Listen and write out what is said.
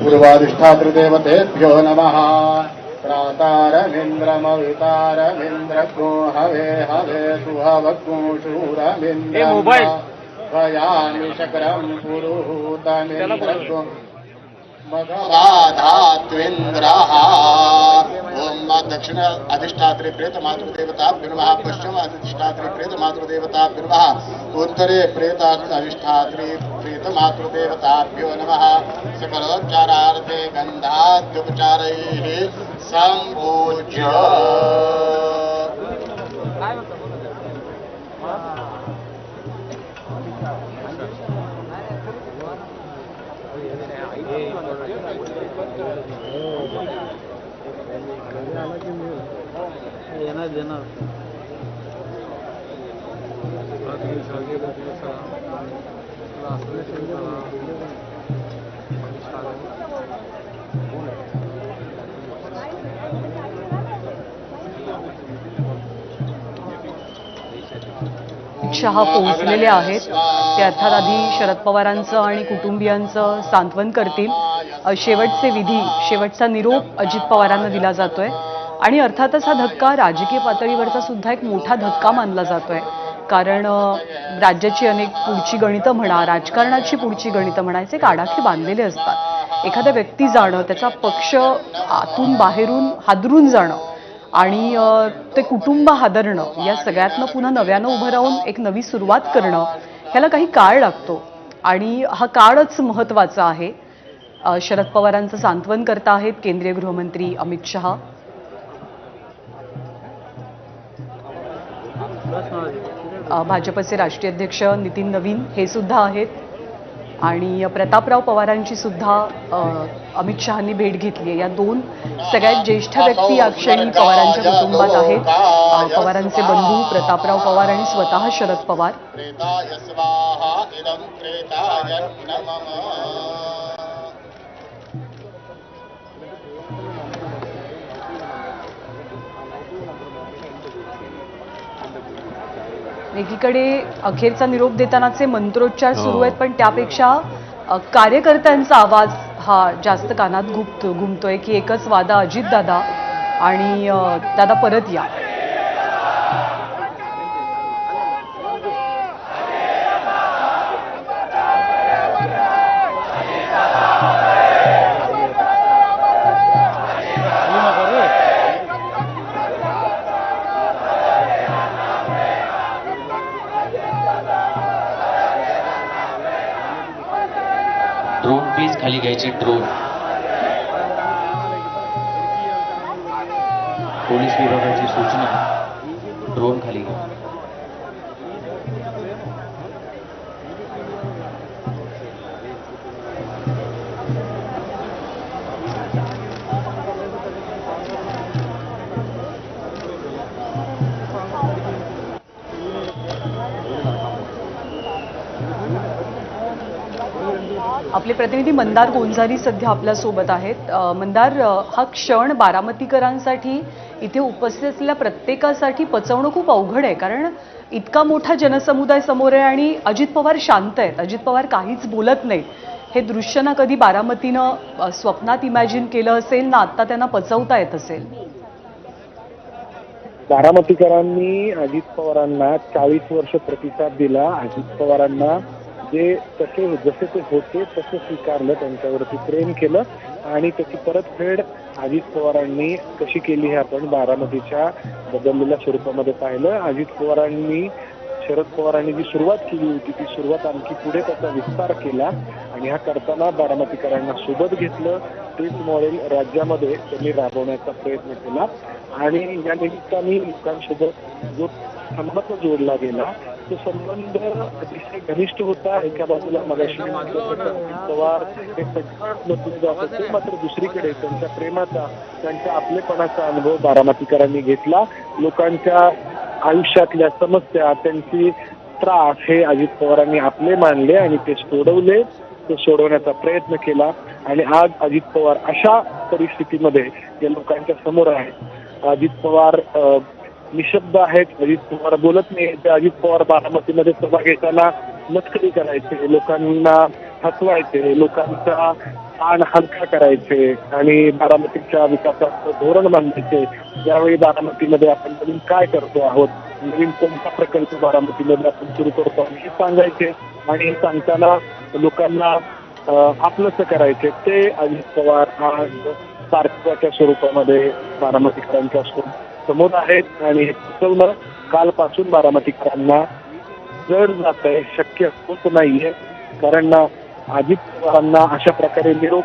पूर्वाधिष्ठातृदेवतेभ्यो नमः। प्रातारमिन्द्रमवितारमिन्द्रगो हवे हवे सुहवग्ूषूरमिन्द्रम् भयामि शकरं पुरुहूतमिन्द्रगो मघवाधात्विन्द्रः। ओम दक्षिण अधिष्ठात्री प्रेत मातृदेवताभ्यो नमः। पश्चिम अधिष्ठात्री प्रेत मातृदेवताभ्यो नमः। उत्तरे प्रेत अधिष्ठात्री प्रेत मातृदेवताभ्यो नमः। सकलोपचारार्थे गन्धाद्युपचारैः सम्पूज्य शहा पोहोचलेले आहेत। ते अर्थात आधी शरद पवारांचं आणि कुटुंबियांचं सांत्वन करतील। शेवटचे विधी, शेवटचा निरोप अजित पवारांना दिला जातोय आणि अर्थातच हा धक्का राजकीय पातळीवरचा सुद्धा एक मोठा धक्का मानला जातोय। कारण राज्याची अनेक पुढची गणितं म्हणा, राजकारणाची पुढची गणितं म्हणायचे एक आडाखे बांधलेले असतात। एखाद्या व्यक्ती जाणं, त्याचा पक्ष आतून बाहेरून हादरून जाणं आणि ते कुटुंब हादरणं, या सगळ्यातनं पुन्हा नव्यानं उभं राहून एक नवी सुरुवात करणं, ह्याला काही काळ लागतो आणि हा काळच महत्त्वाचा आहे। शरद पवारांचं सांत्वन करता आहेत केंद्रीय गृहमंत्री अमित शहा। भाजपचे राष्ट्रीय अध्यक्ष नितीन नवीन हे सुद्धा आहेत आणि प्रतापराव पवारांची सुद्धा अमित शहांनी भेट घेतली आहे। या दोन सगळ्यात ज्येष्ठ व्यक्ती या क्षणी पवारांच्या कुटुंबात आहेत। पवारांचे बंधू प्रतापराव पवार आणि स्वतः शरद पवार। एकीकडे अखेरचा निरोप देतानाचे मंत्रोच्चार सुरू आहेत, पण त्यापेक्षा कार्यकर्त्यांचा आवाज हा जास्त कानात घुमतोय की एकच वादा अजित दादा आणि दादा परत या। ड्रोन प्लीज खाली घ्यायचे। ड्रोन पोलीस विभागाची सूचना, ड्रोन खाली घ्या। आपले प्रतिनिधी मंदार गोंजारी सध्या आपल्या सोबत आहेत। मंदार, हा क्षण बारामतीकरांसाठी, इथे उपस्थित असलेल्या प्रत्येकासाठी पचवणं खूप अवघड आहे, कारण इतका मोठा जनसमुदाय समोर आहे आणि अजित पवार शांत आहेत, अजित पवार काहीच बोलत नाहीत। हे दृश्य ना कधी बारामतीनं स्वप्नात इमॅजिन केलं असेल ना आता त्यांना पचवता येत असेल। बारामतीकरांनी अजित पवारांना 40 वर्ष प्रतिसाद दिला। अजित पवारांना जसे ते होते तसे स्वीकारलं, त्यांच्यावरती प्रेम केलं आणि त्याची परतफेड अजित पवारांनी कशी केली हे आपण बारामतीच्या बदललेल्या स्वरूपामध्ये पाहिलं। अजित पवारांनी, शरद पवारांनी जी सुरुवात केली होती ती सुरुवात आणखी पुढे त्याचा विस्तार केला आणि हा करताना बारामतीकरांना सोबत घेतलं। तेच मॉडेल राज्यामध्ये त्यांनी राबवण्याचा प्रयत्न केला आणि या निमित्ताने लोकांसोबत जो संबंध जोडला गेला तो संबंध अतिशय घनिष्ठ होता। एका बाजूला मगाशी पवार हे पटकन जात होते, मात्र दुसरीकडे त्यांच्या प्रेमाचा, त्यांच्या आपलेपणाचा अनुभव बारामतीकरांनी घेतला। लोकांच्या आयुष्यातल्या समस्या, त्यांची त्रास हे अजित पवारांनी आपले मानले आणि ते सोडवले, ते सोडवण्याचा प्रयत्न केला आणि आज अजित पवार अशा परिस्थितीमध्ये जे लोकांच्या समोर आहे। अजित पवार निशब्द आहेत. अजित पवार बोलत नाही. ते अजित पवार बारामतीमध्ये सभा घेताना मस्करी करायचे, लोकांना हसवायचे, लोकांचा ताण हलका करायचे आणि बारामतीच्या विकासाचं धोरण बांधायचे. यावेळी बारामतीमध्ये आपण नवीन काय करतो आहोत, नवीन कोणता प्रकल्प बारामतीमध्ये आपण सुरू करतो आहोत हे सांगायचे आणि हे सांगताना लोकांना आपलंसं करायचे. ते अजित पवार आज सारख्याच्या स्वरूपामध्ये बारामतीकरांच्या समोर आहेत आणि हे सुचवणं कालपासून बारामतीकरांना जड जात आहे, शक्य होत नाहीये. कारण अजित पवारांना अशा प्रकारे निरोप